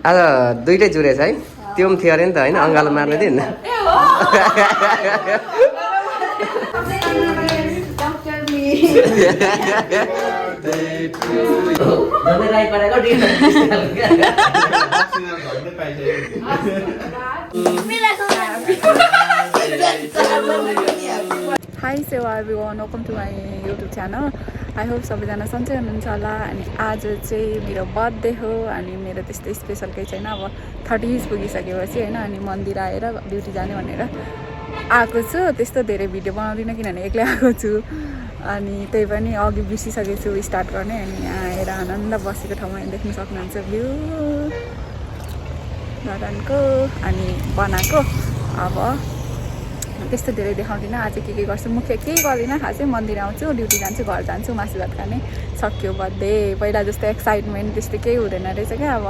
आज दुईटै जुरेछ है त्यो पनि थियो अरे नि त होइन अङ्गालो मार्ने दिन Hi, so everyone, welcome to my YouTube channel. I hope सबैजना सन्चै हुनुहुन्छ होला अनि आज चाहिँ मेरो बर्थडे हो अनि मेरो त्यस्तै स्पेसल केही छैन अब 30s पुगिसकेपछि होइन अनि मन्दिर आएर ड्युटी जाने भनेर आएको छु त्यस्तो धेरै भिडियो बनाउँदिनँ किनभने एक्लै आएको छु अनि त्यही पनि अघि बिर्सिसकेको छु स्टार्ट गर्ने अनि यहाँ आएर आनन्द बसेको ठाउँमा देख्न सक्नुहुन्छ भ्यू धरानको अनि बनाएको अब त्यस्तो धेरै देखाउँदिनँ आज के गर्छु मुख्य केही गर्दिनँ खासै मन्दिर आउँछु ड्युटी जान्छु घर जान्छु मासु भात खाने सक्यो बर्थडे पहिला जस्तो एक्साइटमेन्ट त्यस्तो केही हुँदैन रहेछ क्या अब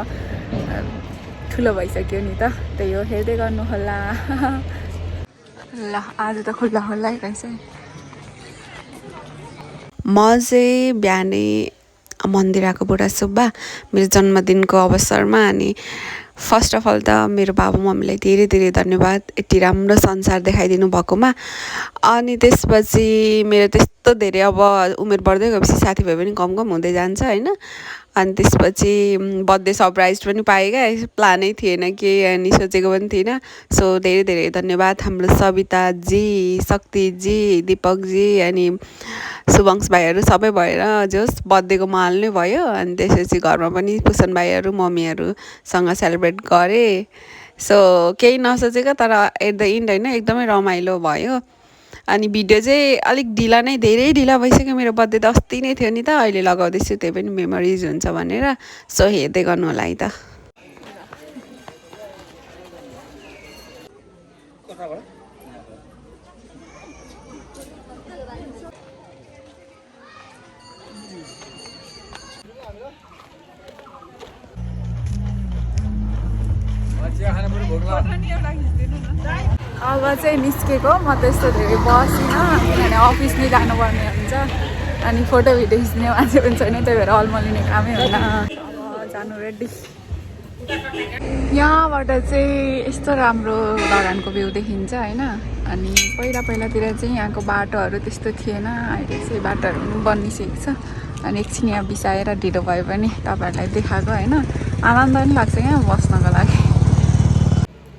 ठुलो भइसक्यो नि त त्यही हो हेर्दै गर्नु होला ल आज त खुल्ला खुल्लै रहेछ म चाहिँ बिहानै मन्दिर आएको बुढा सुब्बा मेरो जन्मदिनको अवसरमा अनि फर्स्ट अफ अल त मेरो बाबु मम्मीलाई धेरै धेरै धन्यवाद यति राम्रो संसार देखाइदिनु भएकोमा अनि त्यसपछि मेरो त्यस्तो धेरै अब उमेर बढ्दै गएपछि साथीभाइ पनि कम हुँदै जान्छ होइन अनि त्यसपछि बर्थडे सरप्राइज पनि पाएँ क्या प्लानै थिएन केही अनि सोचेको पनि थिइनँ सो धेरै धेरै धन्यवाद हाम्रो सविताजी शक्तिजी दिपकजी अनि शुभङ्श भाइहरू सबै भएर जोस् बर्थडेको माहौल नै भयो अनि त्यसपछि घरमा पनि पुसन भाइहरू मम्मीहरूसँग सेलिब्रेट गरेँ सो केही नसोचेको तर एट द इन्ड होइन एकदमै रमाइलो भयो अनि भिडियो चाहिँ अलिक ढिला नै धेरै ढिला भइसक्यो मेरो बर्थडे त अस्ति नै थियो नि त अहिले लगाउँदैछु त्यही पनि मेमोरिज हुन्छ भनेर सो हेर्दै गर्नु होला है त अब चाहिँ निस्केको म त्यस्तो धेरै बसिनँ किनभने अफिस नै जानुपर्ने हुन्छ अनि फोटो भिडियो खिच्ने मान्छे पनि छैन त्यही भएर अल्मलिने कामै होइन अब जानु रेडी यहाँबाट चाहिँ यस्तो राम्रो धरानको भ्यू देखिन्छ होइन अनि पहिलातिर चाहिँ यहाँको बाटोहरू त्यस्तो थिएन अहिले चाहिँ बाटोहरू पनि बनिसकेको छ अनि एकछिन यहाँ बिसाएर ढिलो भयो भने तपाईँहरूलाई देखाएको होइन आनन्द पनि लाग्छ यहाँ बस्नको लागि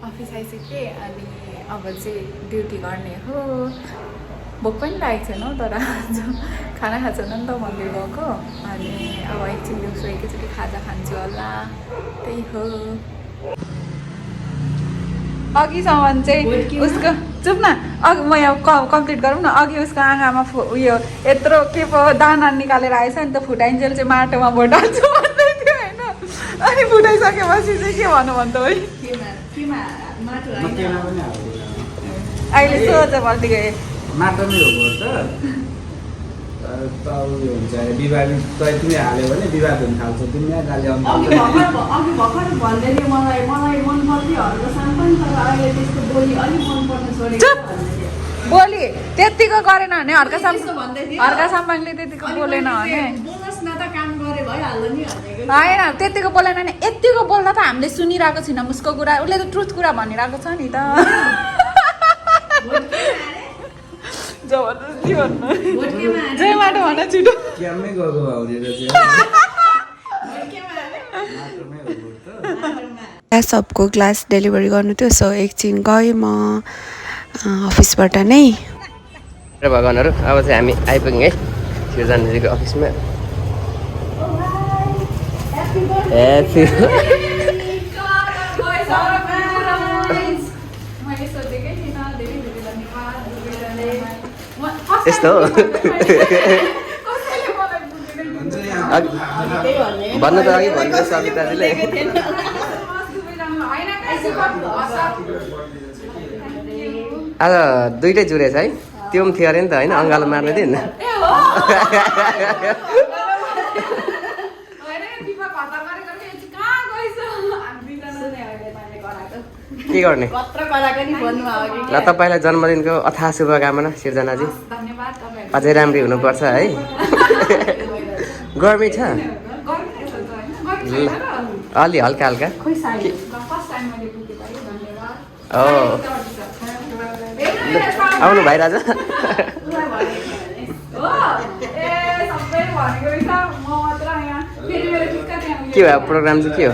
अफिस आइसकेँ अनि अब चाहिँ ड्युटी गर्ने हो भोक पनि लागेको छैन हौ तर खाना खाएको छैन नि त मन्दिर गएको अनि अब एकछिन दिउँसो एकैचोटि खाजा खान्छु होला त्यही हो अघिसम्म चाहिँ उसको चुप न अघि म यहाँ कम्प्लिट गरौँ न अघि उसको आँखामा उयो यत्रो के पो दाना निकालेर आएछ नि त फुटाइन्जेल चाहिँ माटोमा बोटाल्छु भन्दै थियो होइन अनि फुटाइसकेपछि चाहिँ के भन्नु भन्त है अहिले सोच बल्टी गएँ माटोमै हो त हुन्छ विवाद तिमी हाल्यो भने विवाद हुन थाल्छ तिमी यहाँ गाली अघि भर्खर भन्दै थियो मलाई मन पर्थ्यो हल्का सानो पनि तर अहिले त्यसको बोली अलिक मन पर्न छोडेको बोली त्यतिको गरेन भने हर्का साम्पाङले त्यतिको बोलेन भने बोनस न त काम गरे भइहाल्यो नि भनेको होइन त्यतिको बोलेन भने यतिको बोल्दा त हामीले सुनिरहेको छैनौँ उसको कुरा उसले त ट्रुथ कुरा भनिरहेको छ नि त जबरजस्ती भन्नु जय माटो भन छिटो क्याममै गएको सबको ग्लास डेलिभरी गर्नु थियो सो एकछिन गएँ म अफिसबाट नै भगवानहरू अब चाहिँ हामी आइपुग्यौँ है सिर्जनाजीको अफिसमा यस्तो हो भन्नु त अघि भन्नु सविताजीले आज दुईटै जुरेछ है त्यो पनि थियो अरे नि त होइन अङ्गालो मार्ने दिन के गर्ने ल तपाईँलाई जन्मदिनको अथाह शुभकामना सिर्जनाजी अझै राम्री हुनुपर्छ है गर्मी छ ल अलि हल्का हल्का खोइ साडी फर्स्ट टाइम मैले बुके पाएँ धन्यवाद ओ आउनु भाइ राजा हो ए सबै भनेको रहेछ म मात्र यहाँ फेरि मेरो ठिक्क त्यहाँ के भयो प्रोग्राम चाहिँ के हो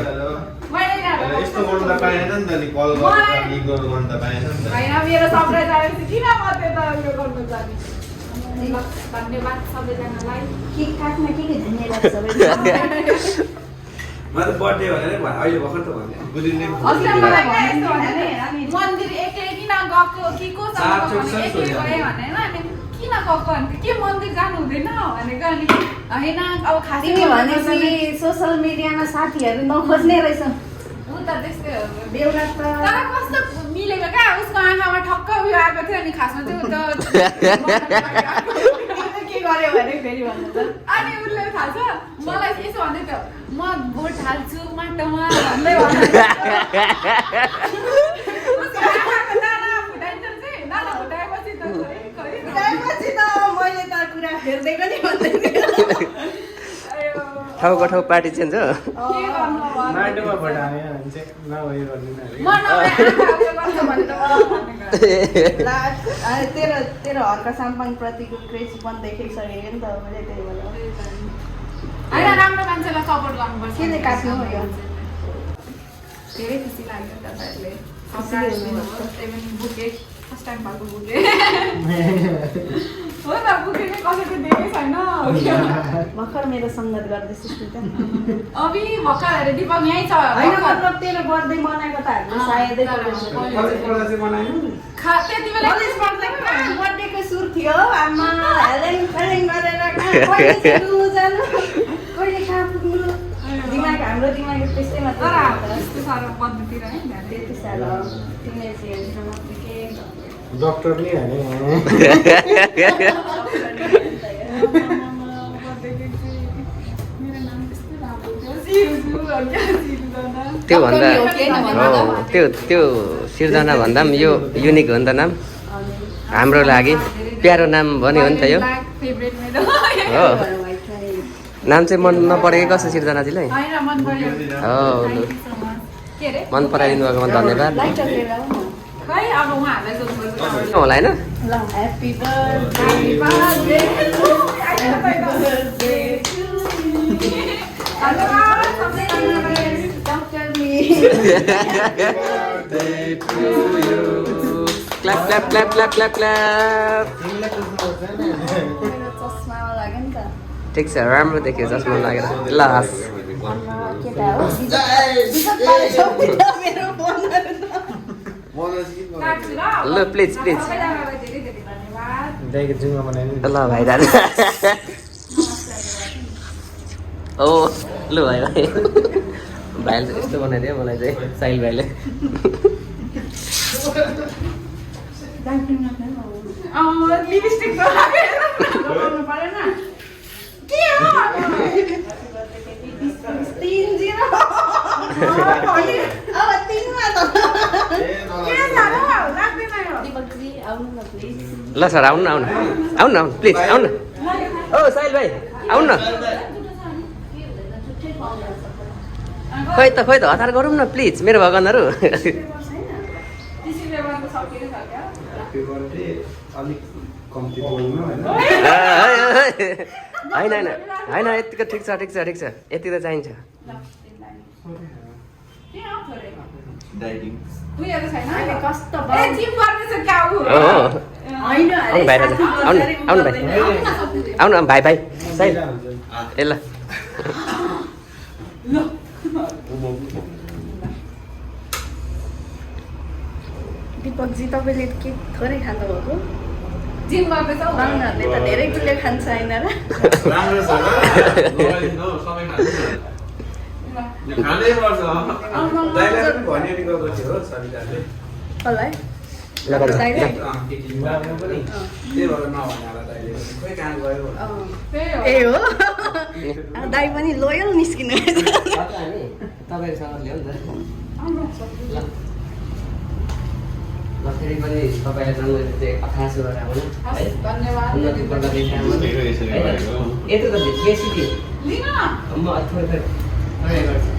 मैले यस्तो गर्नु त पाएन नि त नि कल गरेर गीत गर्नु मन त पाएन नि त होइन मेरो सरप्राइज आएपछि किन म त्यता उयो गर्नु जाने धन्यवाद सबैजनालाई केक काट्न के धन्यवाद सबै म त बर्थडे भनेर अहिले भर्खर त भने बुझिने अस्ति मलाई यस्तो भने मन्दिर एक्लै किन गएको कि को सँग एक्लै गए भने अनि किन गएको भने के मन्दिर जानु हुँदैन भनेको अनि होइन अब खासै तिमी भनेपछि सोशल मिडियामा साथीहरू नखोज्ने रहेछ उ त त्यस्तै हो बेहुला त तर कस्तो मिलेको क्या उसको आँखामा ठक्क उयो आएको थियो अनि खासमा चाहिँ उ त के गर्यो भने फेरि भन्नु त अनि उसले थाहा छ मलाई यसो भन्दै थियो म भोट हाल्छु माटोमा भन्दै भन्दै उसको आँखाको दाना फुटाइन्छ चाहिँ दाना फुटाएपछि त त्यसपछि त मैले त कुरा फेर्दैको नि भन्दै थिएँ ठाउँको ठाउँ पार्टी चेन्ज हो के गर्नु अब माटोमा भटाए भने चाहिँ नभए गर्दिनँ अरे म नभए आँखा उयो गर्छु भनेर तेरो हर्का साम्पाङ प्रतिको क्रेज पनि देखिसकेको नि त मैले त्यही भएर होइन राम्रो मान्छेलाई सपोर्ट गर्नुपर्छ केले काट्नु हो यो? धेरै खुसी लाग्यो तपाईँहरूले त्यही पनि बुके फर्स्ट टाइम भएको बुके हो त बुके नै कसैको दिएकै छैन भर्खर मेरो सङ्गत गर्दैछु त अभि भर्खर दिपक यहीँ छ होइन मतलब तेरो बर्थडे मनाएको त हामीले सायदै कलेज पढ्दा चाहिँ बनाएन त्यति बेला कलेज पढ्दा कहाँ बर्थडेको सुर थियो आमा हेलेङ फेलेङ गरेर कहाँ कहिले जानु जानु कहिले कहाँ पुग्नु दिमाग हाम्रो दिमाग त्यस्तै तर मात्र त्यस्तो साह्रो बन्धुतिर है ध्यान त्यति साह्रो टिनेज इयर्समा के डक्टर नि हाने त्यो भन्दा त्यो सिर्जना भन्दा पनि यो युनिक हो नि त नाम हाम्रो लागि प्यारो नाम भन्यो हो नि त यो हो नाम चाहिँ मन नपरेको कस्तो सिर्जनाजीलाई हो लु मन पराइदिनु भएकोमा धन्यवाद खै अब उहाँहरूलाई सोध्नुपर्छ होला होइन ल happy birthday doctor me clap clap clap clap clap clap मेरो चस्मा लाग्यो नि त ठिक छ राम्रो देखियो चस्मा लागेर ल हस् केटा हो मेरो फोनहरू त ल प्लिज प्लिज सबैजनालाई धेरै धेरै धन्यवाद दाइको जुङ्गा बनाइदिनु ल भाइ दाजु ओ लु भाइ भाइ भाइले चाहिँ यस्तो बनाइदियो मलाई चाहिँ साहिल भाइले लिपस्टिक त लगाउनु परेन के हो 3-0 अब 3 मा त के साह्रो लाग्दैन यो दिपकजी आउनु न प्लिज ल सर आउनु न आउनु आउनु न प्लिज आउनु न ओ साहिल भाइ आउनु न खै त हतार गरौँ न प्लिज मेरो भगवानहरू त्यसैले गर्दा सकिएको छ क्या ह्याप्पी बर्थडे अलिक कम्ती बोल्नु होइन होइन होइन होइन यतिको ठिक छ ठिक छ ठिक छ यति त चाहिन्छ डाइटिङ उयो त छैन अहिले कस्तो ए जिम गर्दैछ क्या उ हो होइन आउनु भाइ राजा आउनु आउनु भाइ आउनु भाइ भाइ साहिल ए ल दिपकजी तपाईँले के थोरै खानुभएको जिम गर्दैछ बाहुनहरूले त धेरै गुलियो खान्छ होइन र राम्रो छ ल लगाइदिनु सबै खानु खानै पर्छ दाइलाई पनि भन्यो नि गएको थियो हो सविताले कसलाई लगाएर दाइले? युवामा पनि त्यही भएर नभने होला दाइले पनि खोइ कहाँ गयो त्यही ए हो दाइ पनि लोयल निस्किनु तपाईँसँग ल्याउ नि त ल फेरि पनि तपाईँलाई जन्मदिन चाहिँ अठासो गरेर आउनु है धन्यवाद उन्नति प्रकारले काम गर्नु धेरै यसरी गरेको यस्तो त बेसी दियो लिन न म थोरै थोरै गर्छु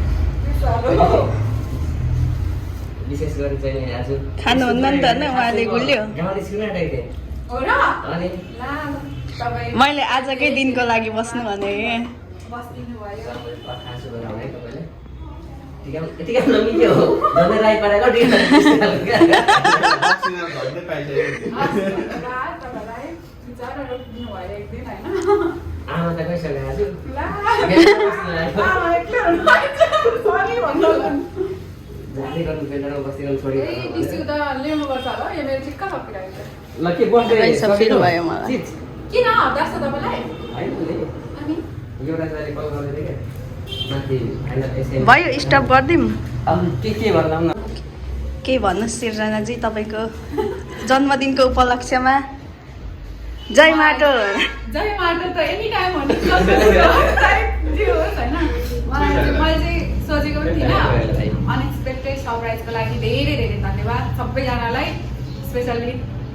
विशेष गरी चाहिँ आज खानुहुन्न नि त होइन उहाँले गुलियो गाउँले स्कुल आँटेको थिएँ हो र अनि ला तपाईँ मैले आजकै दिनको लागि बस्नु भने बस्दिनु भयो खासो गरेर है तपाईँले यतिका नमिल्यो हो झन् राई परेको टिका अक्सिजन झन्डै पाइसकेको थियो। ला तपाईँलाई विचार रोकिदिनु भयो एक दिन होइन आमा त गइसक्यो आज ला जाँदै गर्नु बेलरमा बस्दै गर्नु छोडी टिस्यु त ल्याउनुपर्छ होला यो मेरो ठिक्क लगिरहेको छ ल के बस्दै पैसा फिल भयो मलाई चिज किन हतार छ तपाईँलाई होइन नि अनि एउटा चाहिँ कल गर्दै थिएँ क्या माथि फाइनल एसएम भयो स्टप गरिदिउँ अब के भन्दा न के भन्नुहोस् सिर्जनाजी तपाईँको जन्मदिनको उपलक्ष्यमा जय माटोर जय माटो त एनी टाइम भन्नु सक्छ जे होस् होइन मैले चाहिँ सोचेको पनि थिइनँ अनएक्सपेक्टेड सरप्राइजको लागि धेरै धेरै धन्यवाद सबैजनालाई स्पेसल्ली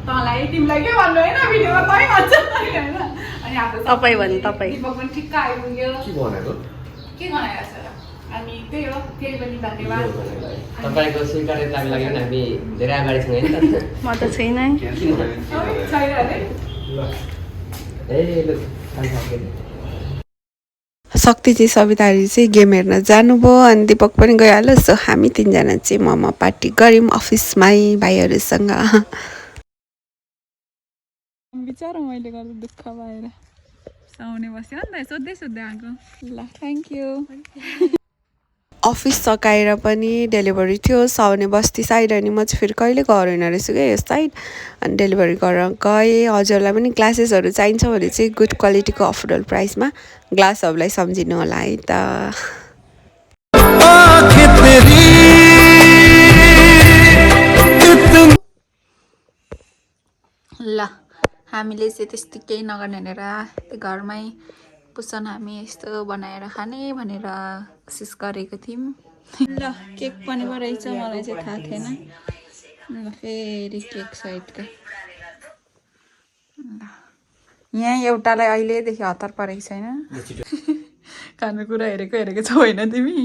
तँलाई तिमीलाई के भन्नु होइन भिडियोमा तै भन्छ होइन अनि हाम्रो तपाईँ भने तपाईँ दिपक पनि ठिक्क आइपुग्यो के भनेको के गनाएको छ र अनि त्यही हो फेरि पनि धन्यवाद तपाईँको स्वीकार्यताको लागि पनि हामी धेरै अगाडि छौँ होइन त म त छैन छैन अरे ए लु शक्ति चाहिँ सविताहरू चाहिँ गेम हेर्न जानुभयो अनि दिपक पनि गइहाल्यो सो हामी तिनजना चाहिँ मोमो पार्टी गऱ्यौँ अफिसमै भाइहरूसँग बिचारा मैले गर्दा दुःख भएर साउने बस्यो नि त सोध्दै सोध्दै आएको ल थ्याङ्क यू अफिस सकाएर पनि डेलिभरी थियो साउने बस्ती साइड अनि म चाहिँ फेरि कहिले घर होइन रहेछु क्या यो साइड अनि डेलिभरी गरेर गएँ हजुरलाई पनि ग्लासेसहरू चाहिन्छ भने चाहिँ गुड क्वालिटीको अफोर्डेबल प्राइसमा ग्लासहरूलाई सम्झिनु होला है त ल हामीले चाहिँ त्यस्तो केही नगर्ने भनेर घरमै पुसन हामी यस्तो बनाएर खाने भनेर कोसिस गरेको थियौँ ल केक पनि रहेछ मलाई चाहिँ थाहा थिएन ल फेरि केक साइडको ल यहाँ एउटालाई अहिलेदेखि हतार परेको छैन खानेकुरा हेरेको हेरेको छौ होइन तिमी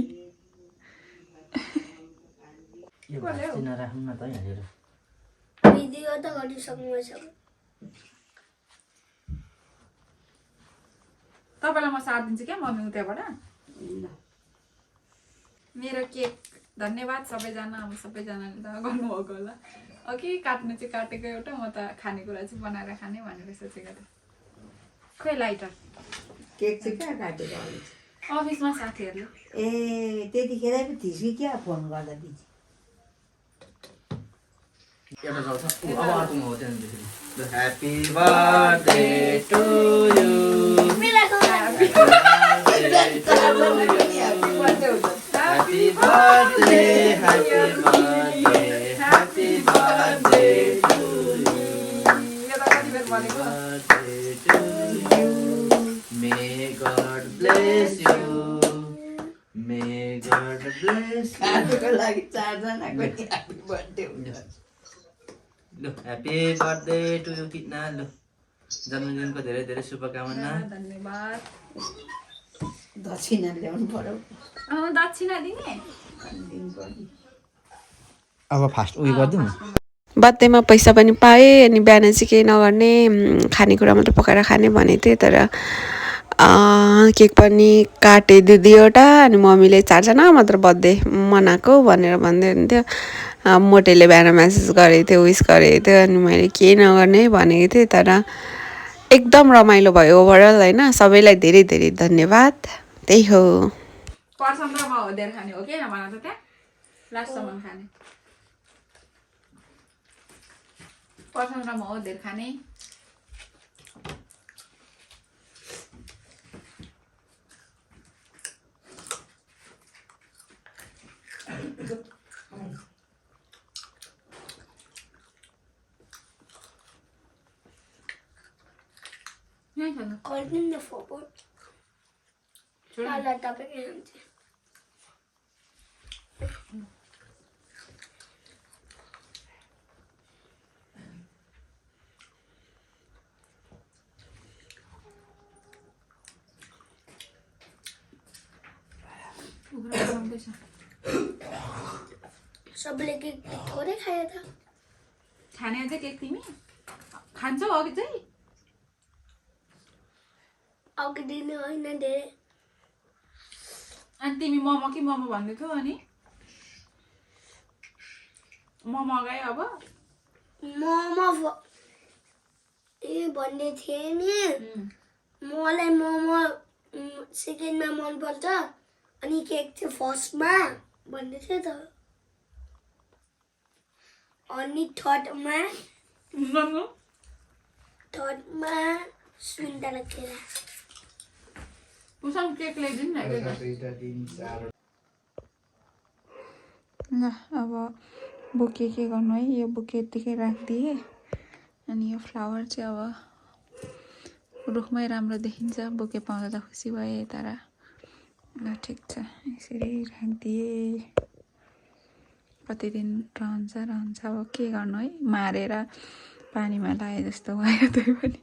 भिडियो त गरिसक्नु तपाईँलाई म साथ दिन्छु क्या मम्मी उताबाट मेरो केक धन्यवाद सबैजना अब सबैजनाले त गर्नुभएको होला अघि काट्नु चाहिँ काटेको एउटा म त खानेकुरा चाहिँ बनाएर खाने भनेर सोचेको थिएँ खोइ लाइटर केक चाहिँ कहाँ काटेको अफिसमा साथीहरूले ए त्यतिखेरै पो थिस् कि क्या फोन गर्दा बिच happy birthday to you Happy birthday, happy birthday, happy birthday to you. May God bless you. May God bless you. Happy birthday. Look, happy birthday to you, Kitna. Look. जन्मदिनको धेरै धेरै शुभकामना धन्यवाद दक्षिणा ल्याउनु पर्यो दक्षिणा दिने अब फास्ट उयो गरिदिउँ बर्थडेमा पैसा पनि पाएँ अनि बिहान चाहिँ केही नगर्ने खानेकुरा मात्र पकाएर खाने भनेको थिएँ तर केक पनि काटेँ दुईवटा अनि मम्मीले 4 जना मात्र बर्थडे मनाएको भनेर भन्दै हुन्थ्यो मोटेले बिहान म्यासेज गरेको थियो विस गरेको थियो अनि मैले केही नगर्ने भनेको थिएँ तर एकदम रमाइलो भयो ओभरअल होइन सबैलाई धेरै धेरै धन्यवाद त्यही हो पर्सनमा हो धेर खाने हो कि भन त त्यहाँ लास्टसम्म खाने पर्सनमा हो धेर खाने Golden the forward. Ala topic is उग्र बनाउँदैछ सबले केक थोरै खायो त खाने अझै केक तिमी खान्छौ अघि चाहिँ अघि दिन होइन धेरै अनि तिमी मोमो कि मोमो भन्दै थियौ अनि मोमो अगाए अब मोमो भन्ने थिएँ नि मलाई मोमो सेकेन्डमा मनपर्छ अनि केक चाहिँ फर्स्टमा भन्दै थियो त अनि थर्डमा सुन्तला केरा उसँग केक ल्याइदिनु न एउटा, दुईटा, तिन, चार। ल अब बुके के गर्नु है यो बुके यत्तिकै राखिदिएँ अनि यो फ्लावर चाहिँ अब रुखमै राम्रो देखिन्छ बुके पाउँदा त खुसी भएँ तर ल ठिक छ यसरी राखिदिएँ कति दिन रहन्छ अब के गर्नु है मारेर पानीमा लाए जस्तो भयो त्यही पनि